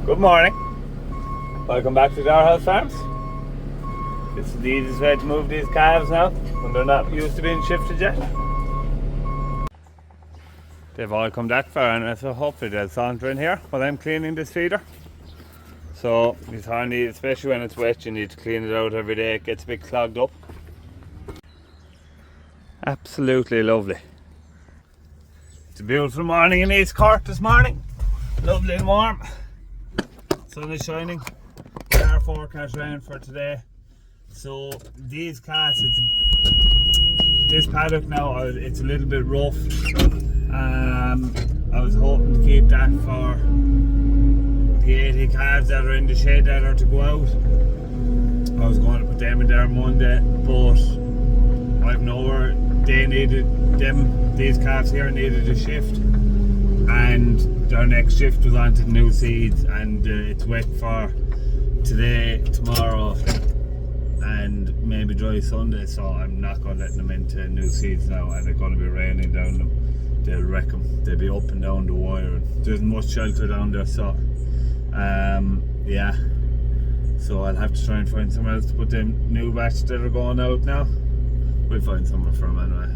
Good morning. Welcome back to Our House Farms. This is the easiest way to move these calves now when they're not used to being shifted yet. They've all come that far and so hopefully they'll saunter in here while I'm cleaning this feeder. So it's handy, especially when it's wet, you need to clean it out every day. It gets a bit clogged up. Absolutely lovely. It's a beautiful morning in East Cork this morning. Lovely and warm. Sun is shining. We are forecast rain for today. So these calves, this paddock now, it's a little bit rough. I was hoping to keep that for the 80 calves that are in the shed that are to go out. I was going to put them in there Monday, but I've nowhere. They needed them. These calves here needed a shift, and their next shift was onto new seeds, and it's wet for today, tomorrow, and maybe dry Sunday. So I'm not going to let them into new seeds now, and it's going to be raining down them. They'll wreck them. They'll be up and down the wire. There isn't much shelter down there, so yeah. So I'll have to try and find somewhere else to put them new batch that are going out now. We'll find somewhere for them anyway.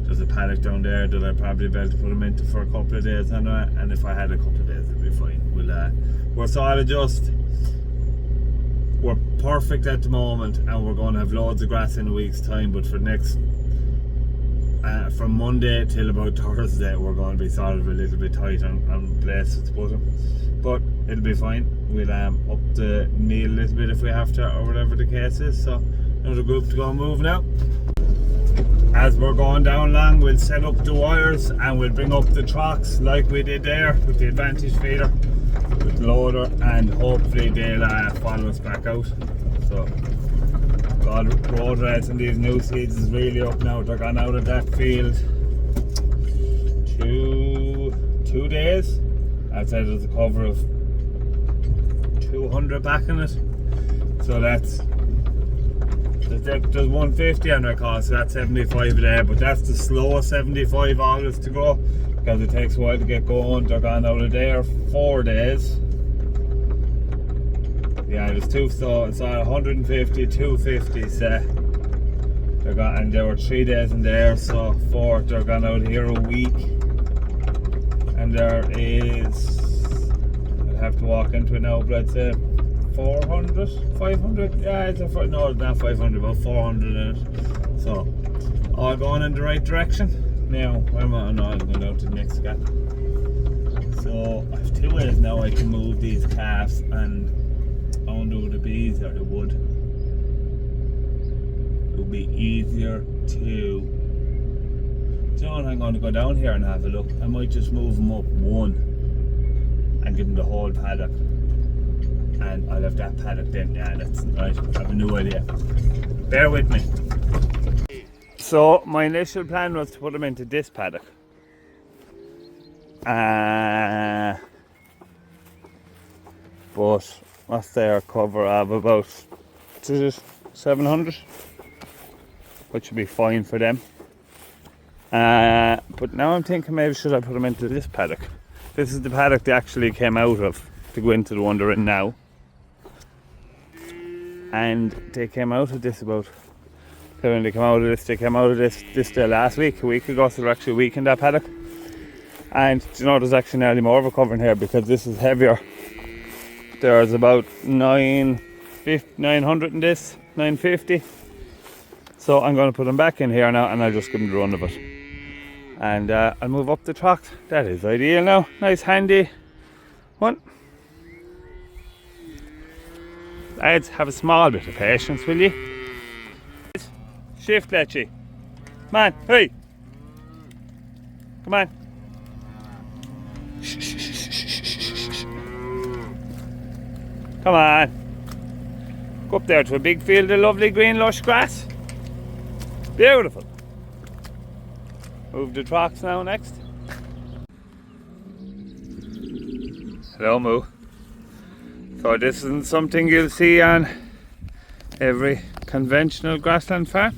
There's a paddock down there that I'd probably be able to put them into for a couple of days anyway, and if I had a couple of days it'd be fine. We're sort of just, we're perfect at the moment, and we're going to have loads of grass in a week's time, but for next from Monday till about Thursday we're going to be sort of a little bit tight on places to put them, but it'll be fine. We'll up the meal a little bit if we have to, or whatever the case is. So another group to go and move now. As we're going down long, we'll set up the wires and we'll bring up the trocks like we did there with the advantage feeder with the loader, and hopefully they'll follow us back out. So God, road rates and these new seeds is really up now. They're gone out of that field 2 days. I'd say there's a cover of 200 back in it. So there's 150 on their cost, so that's 75 a day, but that's the slowest 75 always to go, because it takes a while to get going. They're gone out of there 4 days. Yeah, there's two, so it's 150, 250 say. And there were 3 days in there, so 4, they're gone out here a week. And there is, I'd have to walk into it now, but I'd say 400, 500, yeah, no, not 500, about 400 in it. So, all going in the right direction. Now, where am I? No, I'm going down to the next gap. So, I have 2 ways now I can move these calves and undo the bees or the wood. It would be easier to, you know what, I'm going to go down here and have a look. I might just move them up one and give them the whole paddock. And I'll have that paddock then. Yeah, that's right. I have a new idea. Bear with me. So my initial plan was to put them into this paddock. But what's their cover of about 700, which would be fine for them. But now I'm thinking maybe should I put them into this paddock. This is the paddock they actually came out of to go into the one they're in now. And they came out of this about, when they came out of this day last week, a week ago, so they're actually a week in that paddock. And you know, there's actually nearly more of a cover in here because this is heavier. There's about 900 in this, 950. So I'm going to put them back in here now, and I'll just give them the run of it. And I'll move up the tracks. That is ideal now. Nice handy one. Lads, have a small bit of patience, will you? Shift, Letchy. Come on, hey! Come on. Come on. Go up there to a big field of lovely green lush grass. Beautiful. Move the tracks now next. Hello, Moo. So this isn't something you'll see on every conventional grassland farm.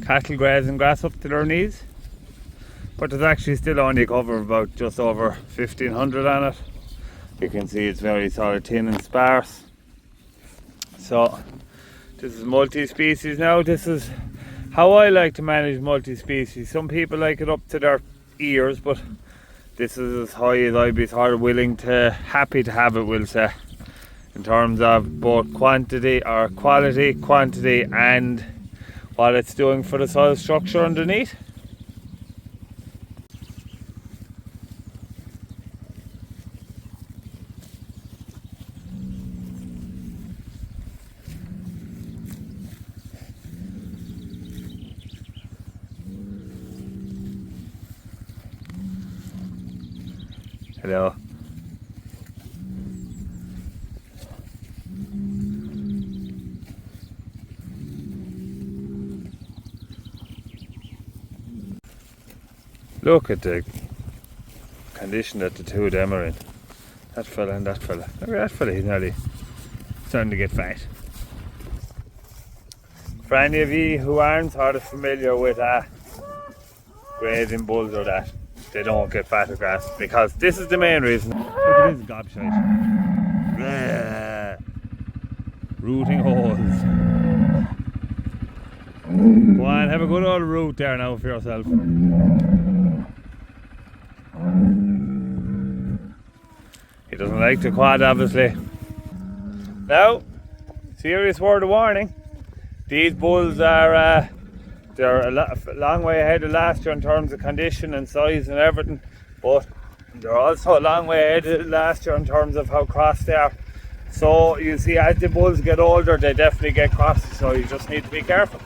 Cattle grazing grass up to their knees. But there's actually still only a cover of about just over 1500 on it. You can see it's very sort of thin and sparse. So this is multi-species now. This is how I like to manage multi-species. Some people like it up to their ears, but this is as high as I'd be sort of happy to have it, we'll say, in terms of both quality, quantity, and what it's doing for the soil structure underneath. Hello. Look at the condition that the two of them are in. That fella and that fella. Look at that fella, he's nearly starting to get fat. For any of you who aren't sort of familiar with grazing bulls or that, they don't get fat or grass, because this is the main reason. Look at this gobshite. Rooting holes. Go on, have a good old root there now for yourself. He doesn't like the quad, obviously. Now, serious word of warning. These bulls are they're a long way ahead of last year in terms of condition and size and everything, but they're also a long way ahead of last year in terms of how cross they are. So you see, as the bulls get older, they definitely get cross, so you just need to be careful.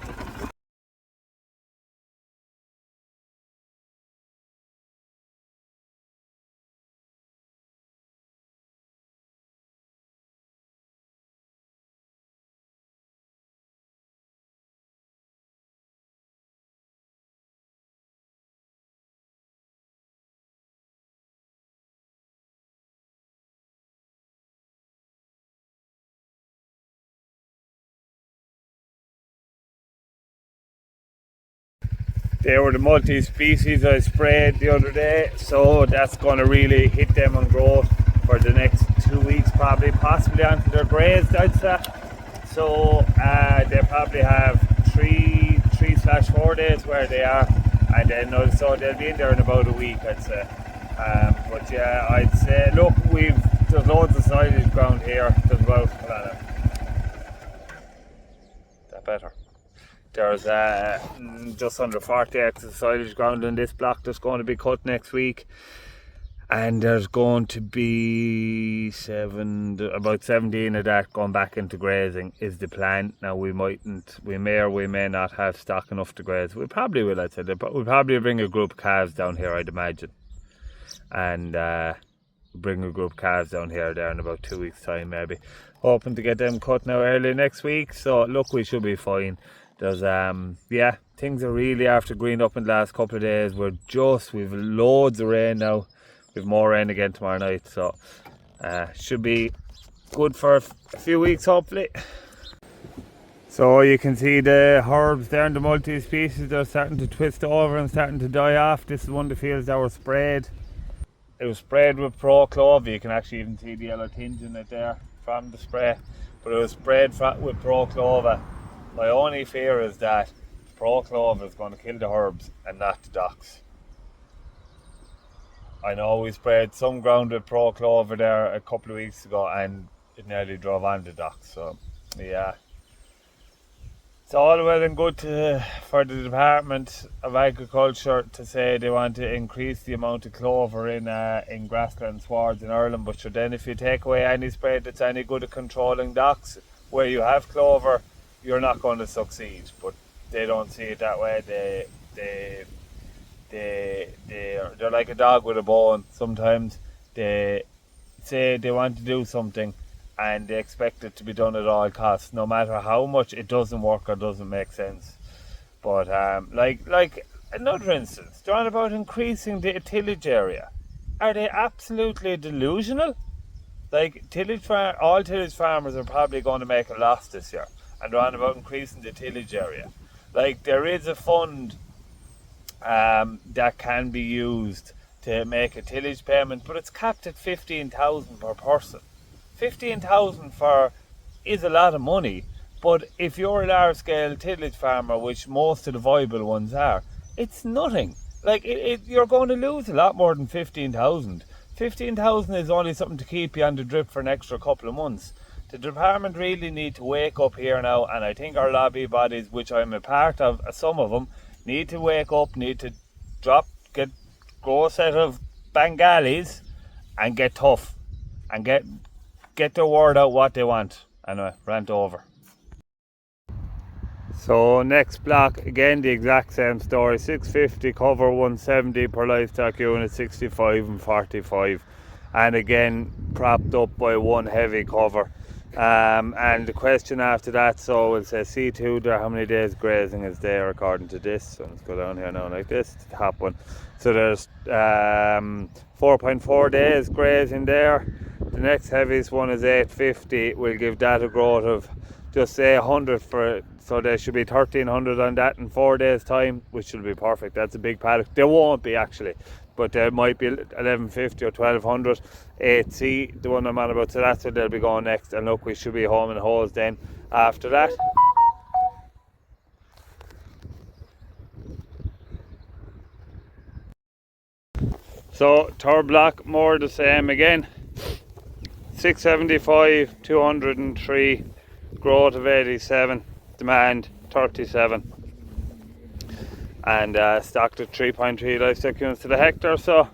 They were the multi-species I sprayed the other day, so that's going to really hit them on growth for the next 2 weeks, probably, possibly until they're grazed, I'd say. So they probably have 3/4 days where they are, and then so they'll be in there in about a week, I'd say. But yeah, I'd say, look, there's loads of silage ground here. There's about, that better. There's just under 40 acres of silage ground in this block that's going to be cut next week, and there's going to be about 17 of that going back into grazing is the plan. Now we may or we may not have stock enough to graze. We probably will, I'd say. We'll probably bring a group of calves down here, I'd imagine, and bring a group of calves down here there in about 2 weeks time, maybe, hoping to get them cut now early next week. So look, we should be fine. There's yeah, things are really after green up in the last couple of days. We've loads of rain now. We've more rain again tomorrow night, so should be good for a few weeks, hopefully. So you can see the herbs there in the multi-species, they're starting to twist over and starting to die off. This is one of the fields that were sprayed. It was sprayed with Pro Clover. You can actually even see the yellow tinge in it there from the spray, but it was sprayed with Pro Clover. My only fear is that Pro Clover is going to kill the herbs and not the docks. I know we sprayed some ground with Pro Clover there a couple of weeks ago and it nearly drove on the docks. So yeah, it's all well and good for the Department of Agriculture to say they want to increase the amount of clover in grassland swards in Ireland, but sure, then if you take away any spray that's any good at controlling docks where you have clover, you're not going to succeed. But they don't see it that way. They're like a dog with a bone. Sometimes they say they want to do something and they expect it to be done at all costs, no matter how much it doesn't work or doesn't make sense. But like another instance, they're on about increasing the tillage area. Are they absolutely delusional? Like all tillage farmers are probably going to make a loss this year, and they're on about increasing the tillage area. Like, there is a fund that can be used to make a tillage payment, but it's capped at 15,000 per person. 15,000 is a lot of money, but if you're a large scale tillage farmer, which most of the viable ones are, it's nothing. Like you're going to lose a lot more than 15,000. 15,000 is only something to keep you on the drip for an extra couple of months. The department really need to wake up here now, and I think our lobby bodies, which I'm a part of, some of them, need to wake up, need to go a set of Bengalis and get tough and get their word out what they want. Anyway, rant over. So next block, again the exact same story, 650 cover, 170 per livestock unit, 65 and 45, and again propped up by one heavy cover. And the question after that, so we'll say C2 there, how many days grazing is there according to this? So let's go down here now like this, the top one. So there's 4.4 days grazing there. The next heaviest one is 850. We'll give that a growth of just say 100 for it. So there should be 1,300 on that in 4 days time, which will be perfect. That's a big paddock. There won't be actually, but there might be 1150 or 1200. 8C, the one I'm on about, so that's where they'll be going next. And look, we should be home in hose then after that. So third block, more the same again. 675, 203, growth of 87, demand 37, and stocked at 3.3 livestock units to the hectare. So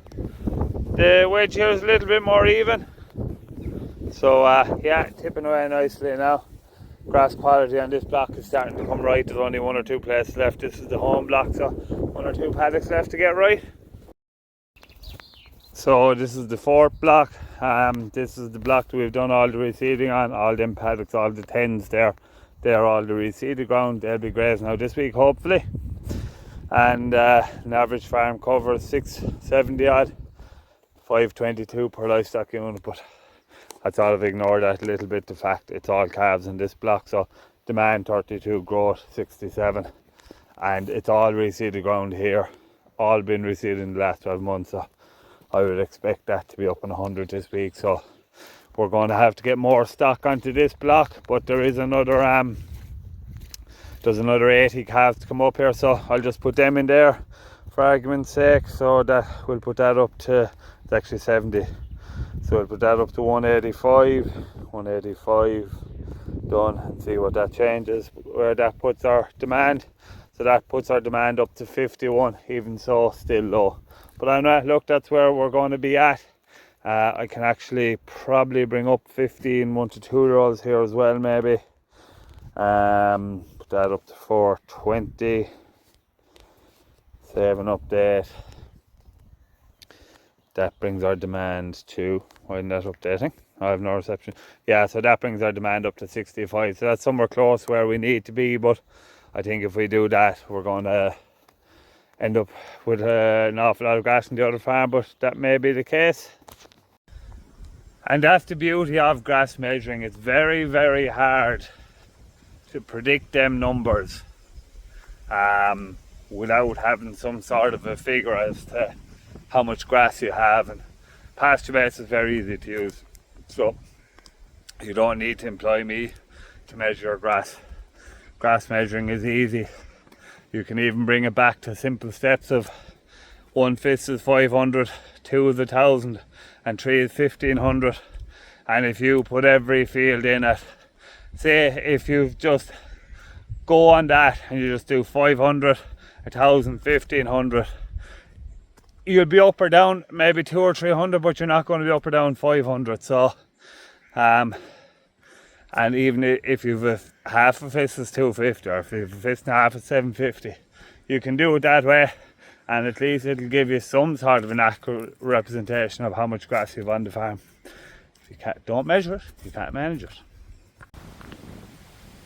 the wedge here is a little bit more even. So yeah, tipping away nicely now. Grass quality on this block is starting to come right. There's only one or two places left. This is the home block, so one or two paddocks left to get right. So this is the fourth block. This is the block that we've done all the reseeding on. All them paddocks, all the 10s there, they're all the reseeded ground. They'll be grazing now this week hopefully. And an average farm cover is 670 odd, 522 per livestock unit, but that's all. I've ignored that a little bit, the fact it's all calves in this block. So demand 32, growth 67, and it's all reseeded ground here, all been reseeded in the last 12 months. So I would expect that to be up in 100 this week. So we're going to have to get more stock onto this block, but there is another there's another 80 calves to come up here, so I'll just put them in there for argument's sake. So that we'll put that up to, it's actually 70, so we'll put that up to 185 done, and see what that changes, where that puts our demand. So that puts our demand up to 51, even so still low. But anyway, look, that's where we're going to be at. I can actually probably bring up 15 1 to 2 year olds here as well, maybe. Put that up to 420. Save an update. That brings our demand to, why isn't that updating? I have no reception. Yeah, so that brings our demand up to 65. So that's somewhere close where we need to be, but I think if we do that, we're going to end up with an awful lot of grass in the other farm, but that may be the case. And that's the beauty of grass measuring. It's very, very hard to predict them numbers without having some sort of a figure as to how much grass you have. And pasture base is very easy to use, so you don't need to employ me to measure your grass. Grass measuring is easy. You can even bring it back to simple steps of 1 fist is 500, 2 is 1,000, and 3 is 1,500. And if you put every field in at, say if you just go on that and you just do 500, 1,000, 1,500, you'll be up or down maybe 200 or 300, but you're not going to be up or down 500. So and even if you've a half a fist is 250, or if you've a fist and a half is 750, you can do it that way, and at least it'll give you some sort of an accurate representation of how much grass you've on the farm. If you don't measure it, you can't manage it.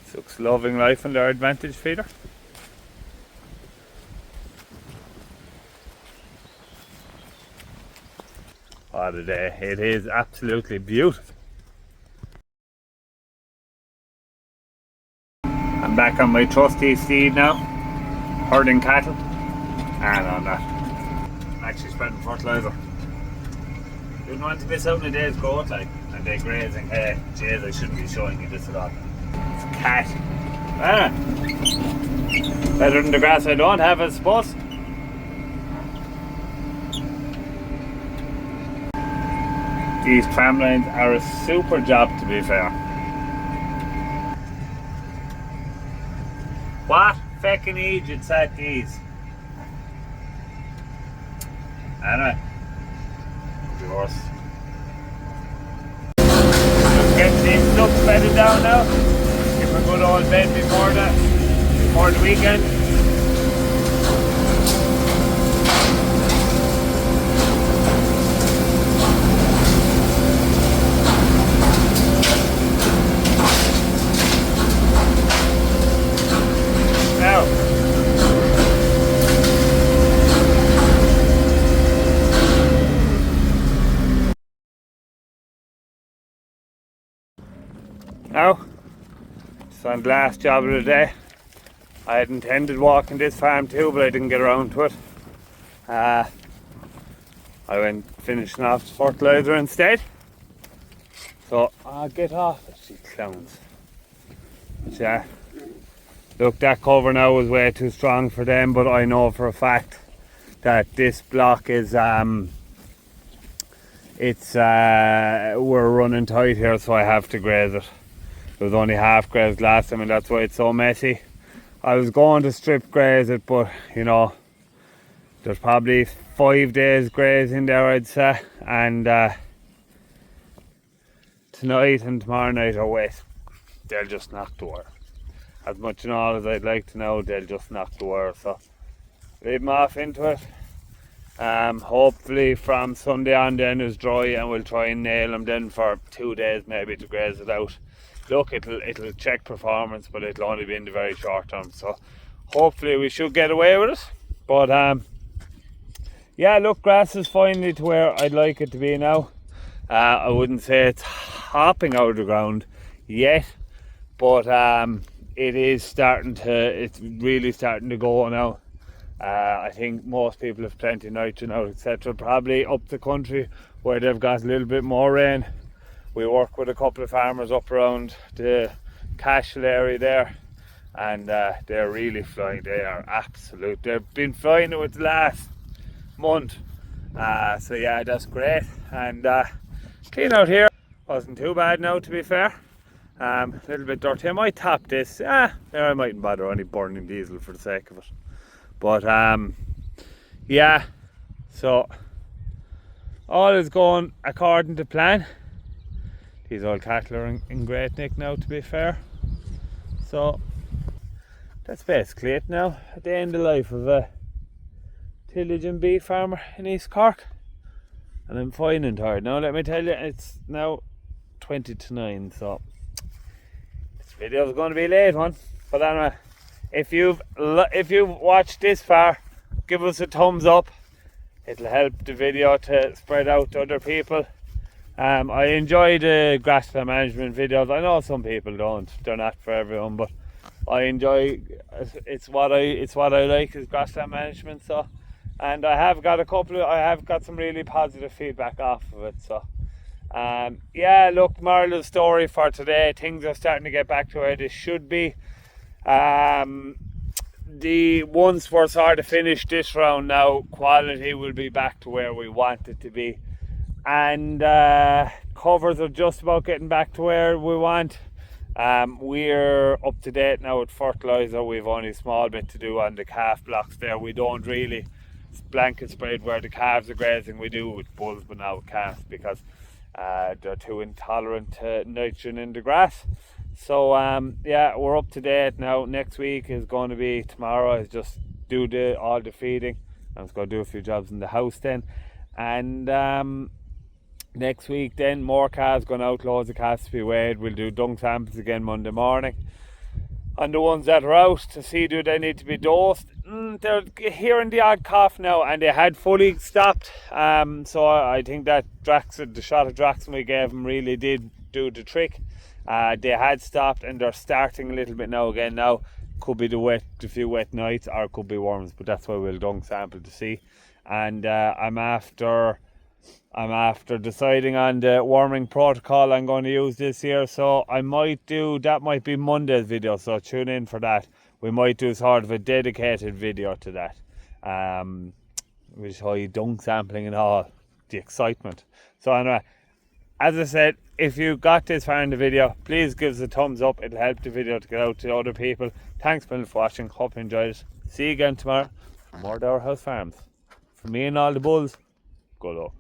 Sucks loving life on their advantage feeder. What a day, it is absolutely beautiful. I'm back on my trusty steed now, herding cattle, and on that. Back actually spreading fertiliser. Didn't want to miss out on a day's growth, like, and they're grazing hay. Jeez, I shouldn't be showing you this at all. It's a cat. Better than the grass I don't have, I suppose. These tram lines are a super job, to be fair. What fucking age it's at these? Anyway, yours. Just getting these stuff bedded down now. Give a good old bed before the weekend. Now, it's on the last job of the day. I had intended walking this farm too, but I didn't get around to it. I went finishing off the fertiliser instead. So I'll get off it, you clowns. But yeah, look, that cover now was way too strong for them, but I know for a fact that this block is we're running tight here, so I have to graze it. It was only half grazed last time, and that's why it's so messy. I was going to strip graze it, but you know, there's probably 5 days grazing there, I'd say, and tonight and tomorrow night are wet. They'll just knock the wire. As much and all as I'd like to know, they'll just knock the wire. So leave them off into it. Hopefully from Sunday on then is dry, and we'll try and nail them then for 2 days maybe to graze it out. Look, it'll check performance, but it'll only be in the very short term. So hopefully we should get away with it. But yeah, look, grass is finally to where I'd like it to be now. I wouldn't say it's hopping out of the ground yet, but it's really starting to go now. I think most people have plenty of nitrogen out, etc. Probably up the country where they've got a little bit more rain. We work with a couple of farmers up around the Cashel area there, and they're really flying. They are absolute. They've been flying it with the last month. So yeah, that's great. And clean out here wasn't too bad now, to be fair. A little bit dirty. I might tap this. I mightn't bother only burning diesel for the sake of it. But yeah, so all is going according to plan. These old cattle are in great nick now, to be fair. So that's basically it now. At the end of life of a tillage and beef farmer in East Cork. And I'm fine and tired. Now let me tell you, it's now 20 to 9, so this video is going to be a late one. But anyway, if you've watched this far, give us a thumbs up. It'll help the video to spread out to other people. I enjoy the grassland management videos. I know some people don't; they're not for everyone, but I enjoy. It's what I like is grassland management. So, and I have got some really positive feedback off of it. So, yeah, look, moral of the story for today: things are starting to get back to where they should be. Once we're sort of finished this round now, quality will be back to where we want it to be, and covers are just about getting back to where we want. We're up to date now with fertiliser. We've only a small bit to do on the calf blocks there. We don't really blanket spread where the calves are grazing. We do with bulls, but not with calves, because they're too intolerant to nitrogen in the grass. So yeah, we're up to date now. Next week is going to be, tomorrow is just do all the feeding. I'm just going to do a few jobs in the house then, and next week then more calves, going out, loads of calves to be weighed. We'll do dung samples again Monday morning, and the ones that are out to see do they need to be dosed. They're hearing the odd cough now, and they had fully stopped. So I think that the shot of Draxon we gave them really did do the trick. They had stopped and they're starting a little bit now again. Now could be the few wet nights, or it could be worms, but that's why we'll dung sample to see. and I'm after deciding on the warming protocol I'm going to use this year. So I might be Monday's video, so tune in for that. We might do sort of a dedicated video to that. We'll show you dung sampling and all, the excitement. So anyway, as I said, if you got this far in the video, please give us a thumbs up. It'll help the video to get out to other people. Thanks a million for watching. Hope you enjoyed it. See you again tomorrow for more Dower House Farms. For me and all the bulls, good luck.